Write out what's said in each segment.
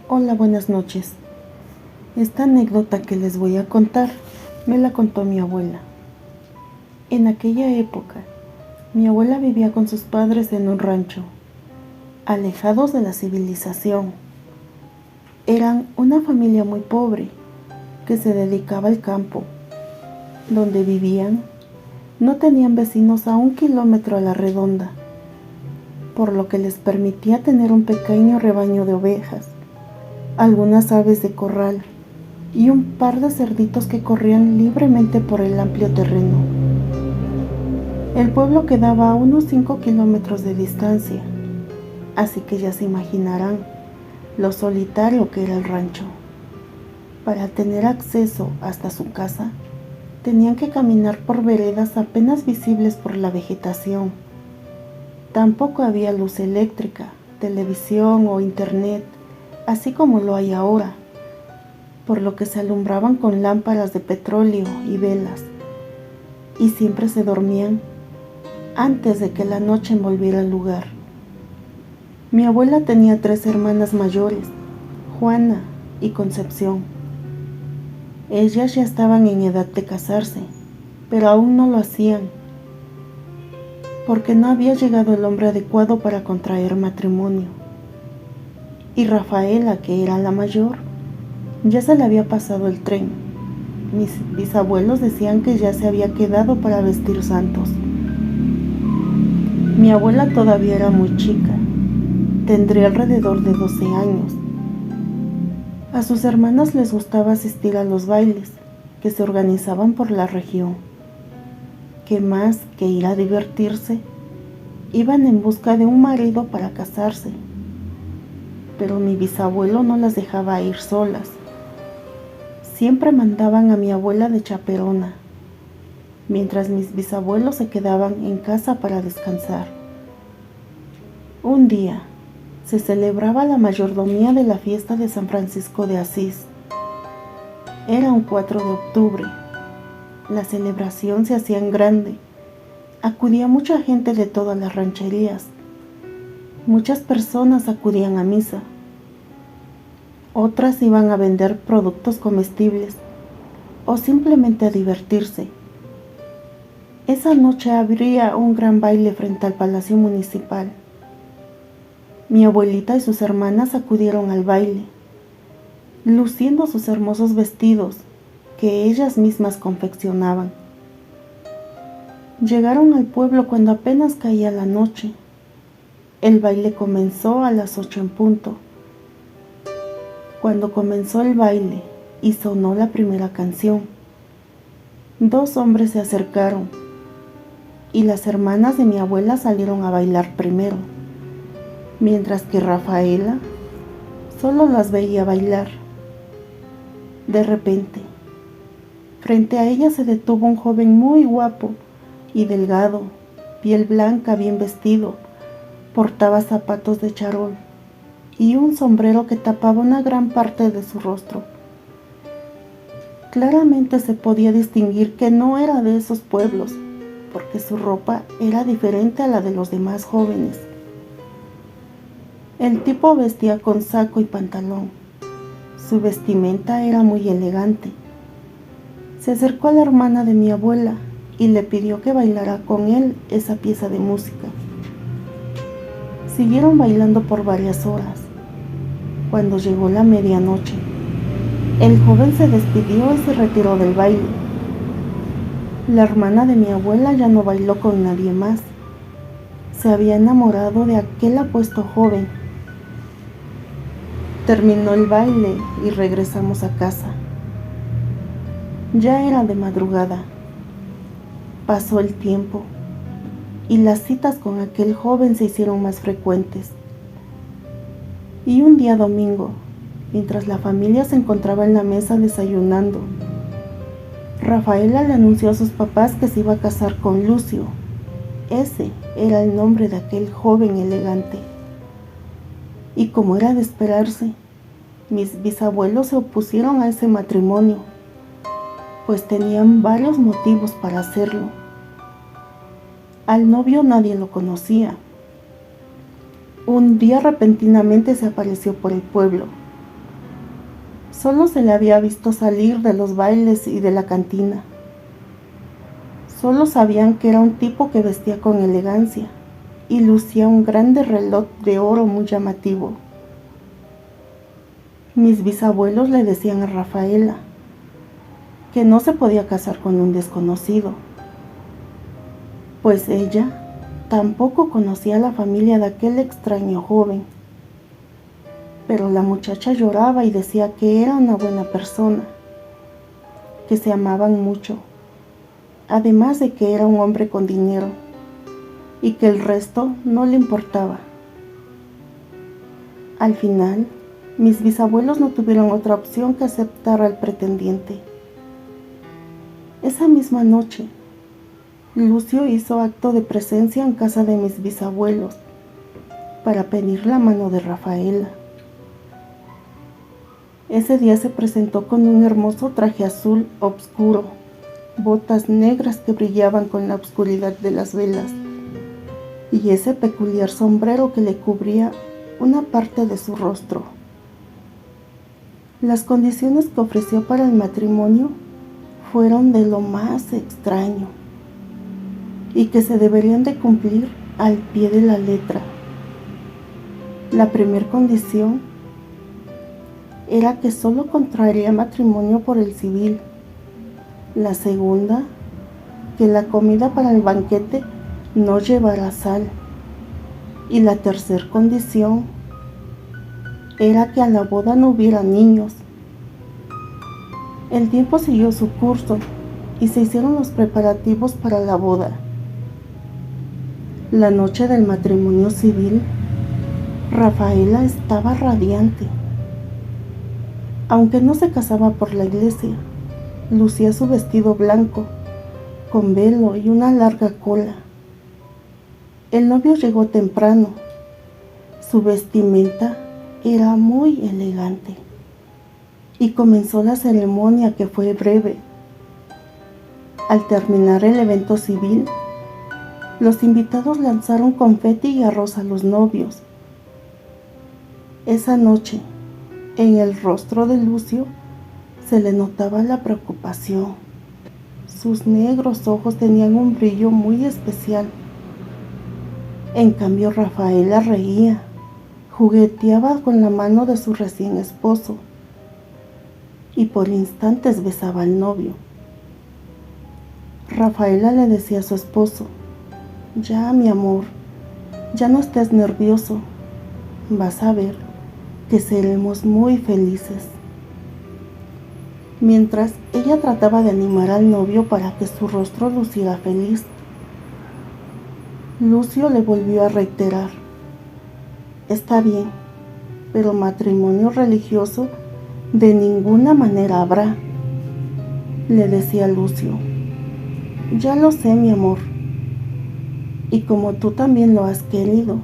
Hola, buenas noches. Esta anécdota que les voy a contar me la contó mi abuela. En aquella época, mi abuela vivía con sus padres en un rancho, alejados de la civilización. Eran una familia muy pobre que se dedicaba al campo. Donde vivían, no tenían vecinos a 1 kilómetro a la redonda, por lo que les permitía tener un pequeño rebaño de ovejas, algunas aves de corral y un par de cerditos que corrían libremente por el amplio terreno. El pueblo quedaba a unos 5 kilómetros de distancia, así que ya se imaginarán lo solitario que era el rancho. Para tener acceso hasta su casa, tenían que caminar por veredas apenas visibles por la vegetación. Tampoco había luz eléctrica, televisión o internet, así como lo hay ahora, por lo que se alumbraban con lámparas de petróleo y velas, y siempre se dormían antes de que la noche envolviera el lugar. Mi abuela tenía 3 hermanas mayores, Juana y Concepción. Ellas ya estaban en edad de casarse, pero aún no lo hacían, porque no había llegado el hombre adecuado para contraer matrimonio. Y Rafaela, que era la mayor, ya se le había pasado el tren. Mis bisabuelos decían que ya se había quedado para vestir santos. Mi abuela todavía era muy chica, tendría alrededor de 12 años. A sus hermanas les gustaba asistir a los bailes que se organizaban por la región, que más que ir a divertirse, iban en busca de un marido para casarse. Pero mi bisabuelo no las dejaba ir solas. Siempre mandaban a mi abuela de chaperona, mientras mis bisabuelos se quedaban en casa para descansar. Un día se celebraba la mayordomía de la fiesta de San Francisco de Asís. Era un 4 de octubre. La celebración se hacía en grande. Acudía mucha gente de todas las rancherías. Muchas personas acudían a misa. Otras iban a vender productos comestibles o simplemente a divertirse. Esa noche habría un gran baile frente al Palacio Municipal. Mi abuelita y sus hermanas acudieron al baile, luciendo sus hermosos vestidos que ellas mismas confeccionaban. Llegaron al pueblo cuando apenas caía la noche. El baile comenzó a las 8 en punto. Cuando comenzó el baile y sonó la primera canción, 2 hombres se acercaron y las hermanas de mi abuela salieron a bailar primero, mientras que Rafaela solo las veía bailar. De repente, frente a ella se detuvo un joven muy guapo y delgado, piel blanca, bien vestido, portaba zapatos de charol y un sombrero que tapaba una gran parte de su rostro. Claramente se podía distinguir que no era de esos pueblos, porque su ropa era diferente a la de los demás jóvenes. El tipo vestía con saco y pantalón. Su vestimenta era muy elegante. Se acercó a la hermana de mi abuela y le pidió que bailara con él esa pieza de música. Siguieron bailando por varias horas. Cuando llegó la medianoche, el joven se despidió y se retiró del baile. La hermana de mi abuela ya no bailó con nadie más. Se había enamorado de aquel apuesto joven. Terminó el baile y regresamos a casa. Ya era de madrugada. Pasó el tiempo y las citas con aquel joven se hicieron más frecuentes. Y un día domingo, mientras la familia se encontraba en la mesa desayunando, Rafaela le anunció a sus papás que se iba a casar con Lucio. Ese era el nombre de aquel joven elegante. Y como era de esperarse, mis bisabuelos se opusieron a ese matrimonio, pues tenían varios motivos para hacerlo. Al novio nadie lo conocía. Un día repentinamente se apareció por el pueblo. Solo se le había visto salir de los bailes y de la cantina. Solo sabían que era un tipo que vestía con elegancia y lucía un grande reloj de oro muy llamativo. Mis bisabuelos le decían a Rafaela que no se podía casar con un desconocido, pues ella tampoco conocía a la familia de aquel extraño joven. Pero la muchacha lloraba y decía que era una buena persona, que se amaban mucho, además de que era un hombre con dinero y que el resto no le importaba. Al final, mis bisabuelos no tuvieron otra opción que aceptar al pretendiente. Esa misma noche, Lucio hizo acto de presencia en casa de mis bisabuelos para pedir la mano de Rafaela. Ese día se presentó con un hermoso traje azul oscuro, botas negras que brillaban con la oscuridad de las velas y ese peculiar sombrero que le cubría una parte de su rostro. Las condiciones que ofreció para el matrimonio fueron de lo más extraño y que se deberían de cumplir al pie de la letra. La primera condición era que solo contraería matrimonio por el civil. La segunda, que la comida para el banquete no llevara sal. Y la tercera condición era que a la boda no hubiera niños. El tiempo siguió su curso y se hicieron los preparativos para la boda. La noche del matrimonio civil, Rafaela estaba radiante. Aunque no se casaba por la iglesia, lucía su vestido blanco, con velo y una larga cola. El novio llegó temprano. Su vestimenta era muy elegante. Y comenzó la ceremonia, que fue breve. Al terminar el evento civil, los invitados lanzaron confeti y arroz a los novios. Esa noche, en el rostro de Lucio se le notaba la preocupación. Sus negros ojos tenían un brillo muy especial. En cambio, Rafaela reía, jugueteaba con la mano de su recién esposo y por instantes besaba al novio. Rafaela le decía a su esposo: «Ya, mi amor, ya no estés nervioso. Vas a ver que seremos muy felices». Mientras ella trataba de animar al novio para que su rostro luciera feliz, Lucio le volvió a reiterar: «Está bien, pero matrimonio religioso de ninguna manera habrá», le decía Lucio. «Ya lo sé, mi amor, y como tú también lo has querido,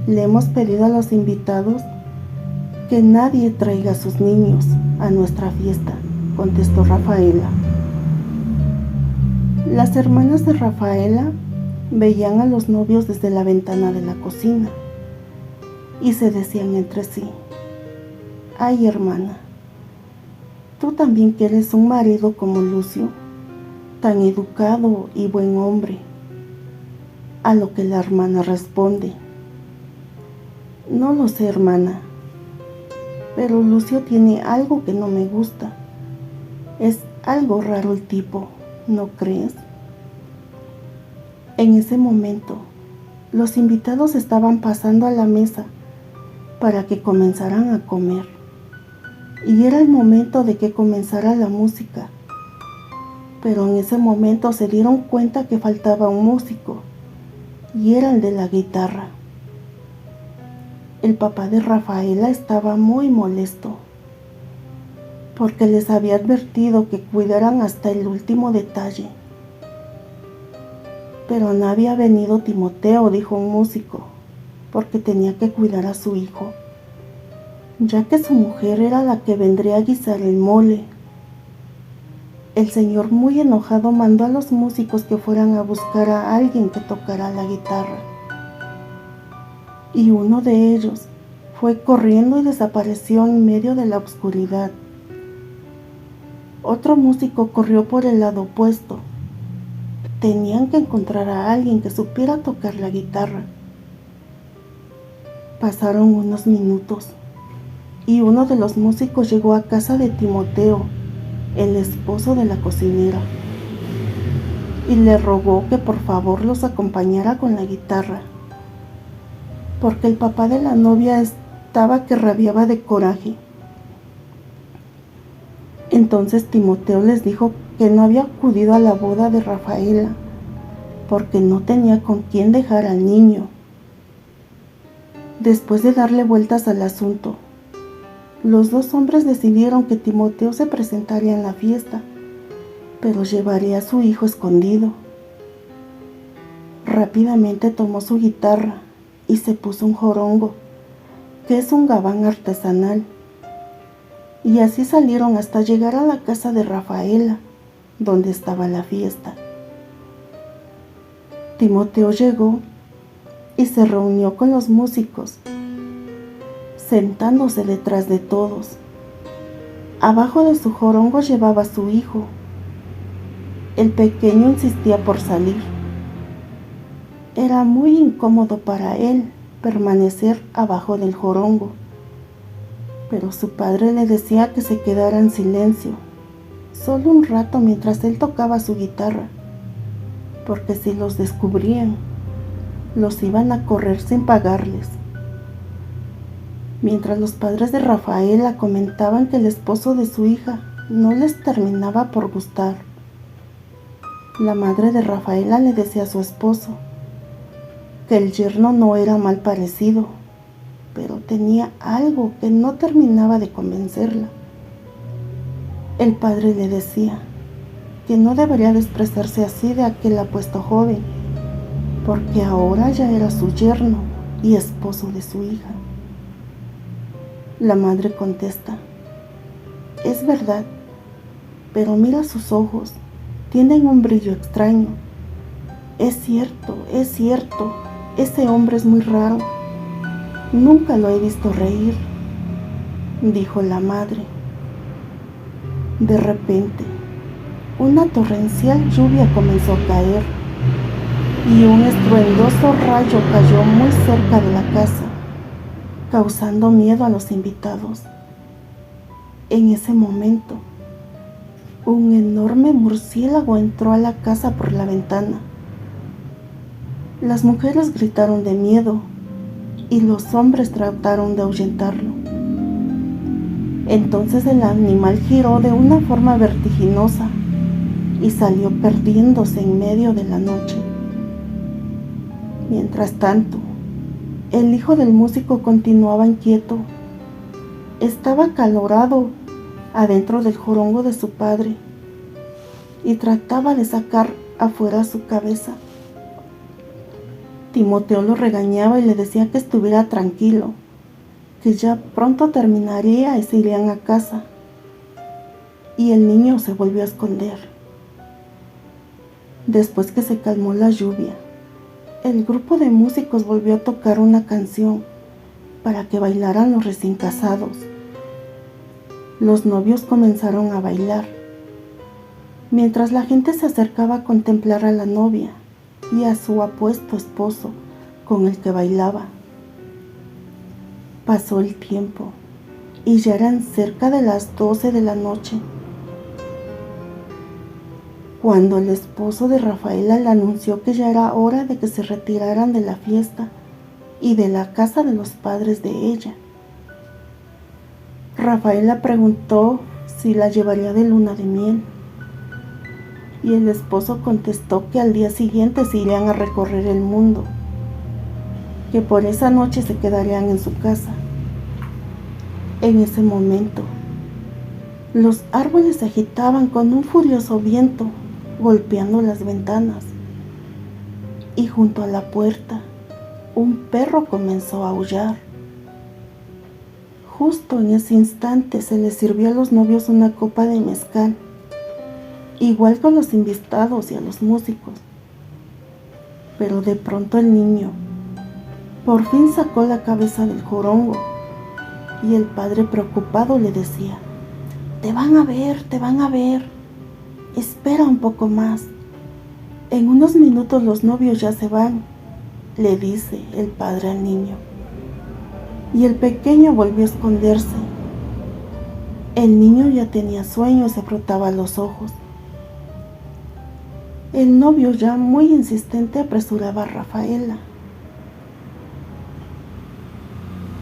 le hemos pedido a los invitados que nadie traiga a sus niños a nuestra fiesta», contestó Rafaela. Las hermanas de Rafaela veían a los novios desde la ventana de la cocina y se decían entre sí: «Ay, hermana, tú también quieres un marido como Lucio, tan educado y buen hombre». A lo que la hermana responde: «No lo sé, hermana, pero Lucio tiene algo que no me gusta. Es algo raro el tipo, ¿no crees?». En ese momento, los invitados estaban pasando a la mesa para que comenzaran a comer, y era el momento de que comenzara la música. Pero en ese momento se dieron cuenta que faltaba un músico, y era el de la guitarra. El papá de Rafaela estaba muy molesto, porque les había advertido que cuidaran hasta el último detalle. «Pero no había venido Timoteo», dijo un músico, «porque tenía que cuidar a su hijo, ya que su mujer era la que vendría a guisar el mole». El señor, muy enojado, mandó a los músicos que fueran a buscar a alguien que tocara la guitarra. Y uno de ellos fue corriendo y desapareció en medio de la oscuridad. Otro músico corrió por el lado opuesto. Tenían que encontrar a alguien que supiera tocar la guitarra. Pasaron unos minutos y uno de los músicos llegó a casa de Timoteo, el esposo de la cocinera, y le rogó que por favor los acompañara con la guitarra, porque el papá de la novia estaba que rabiaba de coraje. Entonces Timoteo les dijo que no había acudido a la boda de Rafaela porque no tenía con quién dejar al niño. Después de darle vueltas al asunto, los dos hombres decidieron que Timoteo se presentaría en la fiesta, pero llevaría a su hijo escondido. Rápidamente tomó su guitarra y se puso un jorongo, que es un gabán artesanal. Y así salieron hasta llegar a la casa de Rafaela, donde estaba la fiesta. Timoteo llegó y se reunió con los músicos, sentándose detrás de todos. Abajo de su jorongo llevaba a su hijo. El pequeño insistía por salir. Era muy incómodo para él permanecer abajo del jorongo, pero su padre le decía que se quedara en silencio, solo un rato mientras él tocaba su guitarra, porque si los descubrían, los iban a correr sin pagarles. Mientras los padres de Rafaela comentaban que el esposo de su hija no les terminaba por gustar, la madre de Rafaela le decía a su esposo que el yerno no era mal parecido, pero tenía algo que no terminaba de convencerla. El padre le decía que no debería despreciarse así de aquel apuesto joven, porque ahora ya era su yerno y esposo de su hija. La madre contesta: es verdad, pero mira sus ojos, tienen un brillo extraño. Es cierto, ese hombre es muy raro. Nunca lo he visto reír, dijo la madre. De repente, una torrencial lluvia comenzó a caer y un estruendoso rayo cayó muy cerca de la casa, causando miedo a los invitados. En ese momento, un enorme murciélago entró a la casa por la ventana. Las mujeres gritaron de miedo y los hombres trataron de ahuyentarlo. Entonces el animal giró de una forma vertiginosa y salió perdiéndose en medio de la noche. Mientras tanto, el hijo del músico continuaba inquieto. Estaba acalorado adentro del jorongo de su padre y trataba de sacar afuera su cabeza. Timoteo lo regañaba y le decía que estuviera tranquilo, que ya pronto terminaría y se irían a casa. Y el niño se volvió a esconder. Después que se calmó la lluvia, el grupo de músicos volvió a tocar una canción para que bailaran los recién casados. Los novios comenzaron a bailar, mientras la gente se acercaba a contemplar a la novia y a su apuesto esposo con el que bailaba. Pasó el tiempo y ya eran cerca de las 12 de la noche, cuando el esposo de Rafaela le anunció que ya era hora de que se retiraran de la fiesta y de la casa de los padres de ella. Rafaela preguntó si la llevaría de luna de miel, y el esposo contestó que al día siguiente se irían a recorrer el mundo, que por esa noche se quedarían en su casa. En ese momento, los árboles se agitaban con un furioso viento, golpeando las ventanas, y junto a la puerta, un perro comenzó a aullar. Justo en ese instante se les sirvió a los novios una copa de mezcal, igual con los invitados y a los músicos. Pero de pronto el niño por fin sacó la cabeza del jorongo y el padre preocupado le decía: Te van a ver, te van a ver. Espera un poco más. En unos minutos los novios ya se van, le dice el padre al niño. Y el pequeño volvió a esconderse. El niño ya tenía sueño y se frotaba los ojos. El novio, ya muy insistente, apresuraba a Rafaela.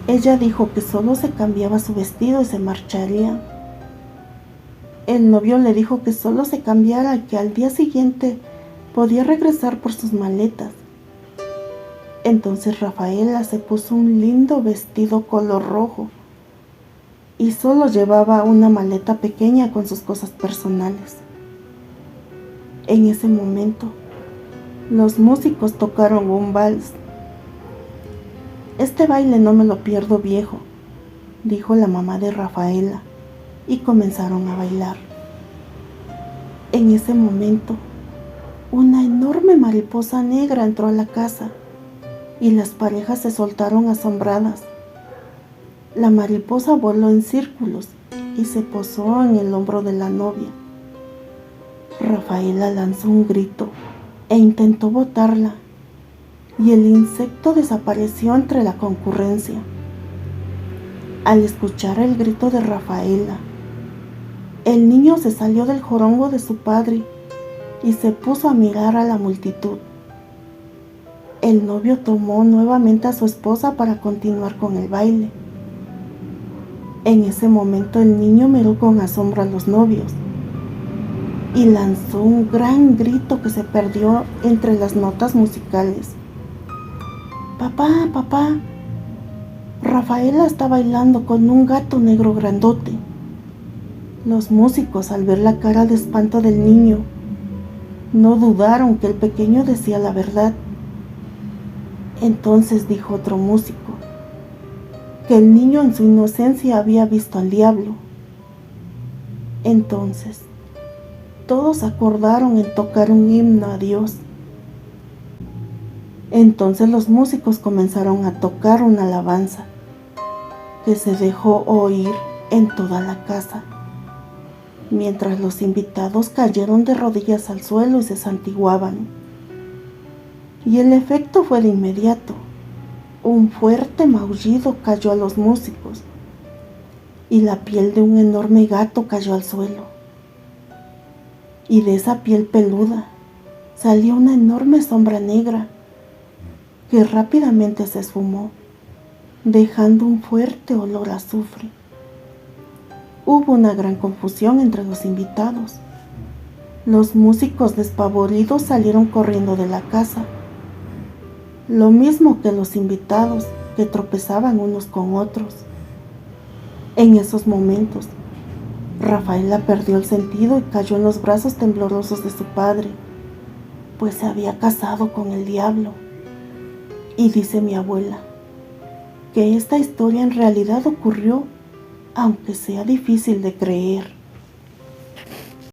Ella dijo que solo se cambiaba su vestido y se marcharía. El novio le dijo que solo se cambiara, que al día siguiente podía regresar por sus maletas. Entonces Rafaela se puso un lindo vestido color rojo y solo llevaba una maleta pequeña con sus cosas personales. En ese momento, los músicos tocaron un vals. Este baile no me lo pierdo, viejo, dijo la mamá de Rafaela, y comenzaron a bailar. En ese momento, una enorme mariposa negra entró a la casa y las parejas se soltaron asombradas. La mariposa voló en círculos y se posó en el hombro de la novia. Rafaela lanzó un grito e intentó botarla, y el insecto desapareció entre la concurrencia. Al escuchar el grito de Rafaela, el niño se salió del jorongo de su padre y se puso a mirar a la multitud. El novio tomó nuevamente a su esposa para continuar con el baile. En ese momento el niño miró con asombro a los novios y lanzó un gran grito que se perdió entre las notas musicales. ¡Papá, papá! Rafaela está bailando con un gato negro grandote. Los músicos, al ver la cara de espanto del niño, no dudaron que el pequeño decía la verdad. Entonces dijo otro músico que el niño en su inocencia había visto al diablo. Entonces, todos acordaron en tocar un himno a Dios. Entonces los músicos comenzaron a tocar una alabanza que se dejó oír en toda la casa, mientras los invitados cayeron de rodillas al suelo y se santiguaban. Y el efecto fue de inmediato. Un fuerte maullido cayó a los músicos y la piel de un enorme gato cayó al suelo. Y de esa piel peluda salió una enorme sombra negra que rápidamente se esfumó, dejando un fuerte olor a azufre. Hubo una gran confusión entre los invitados. Los músicos despavoridos salieron corriendo de la casa, lo mismo que los invitados, que tropezaban unos con otros. En esos momentos, Rafaela perdió el sentido y cayó en los brazos temblorosos de su padre, pues se había casado con el diablo. Y dice mi abuela que esta historia en realidad ocurrió, aunque sea difícil de creer.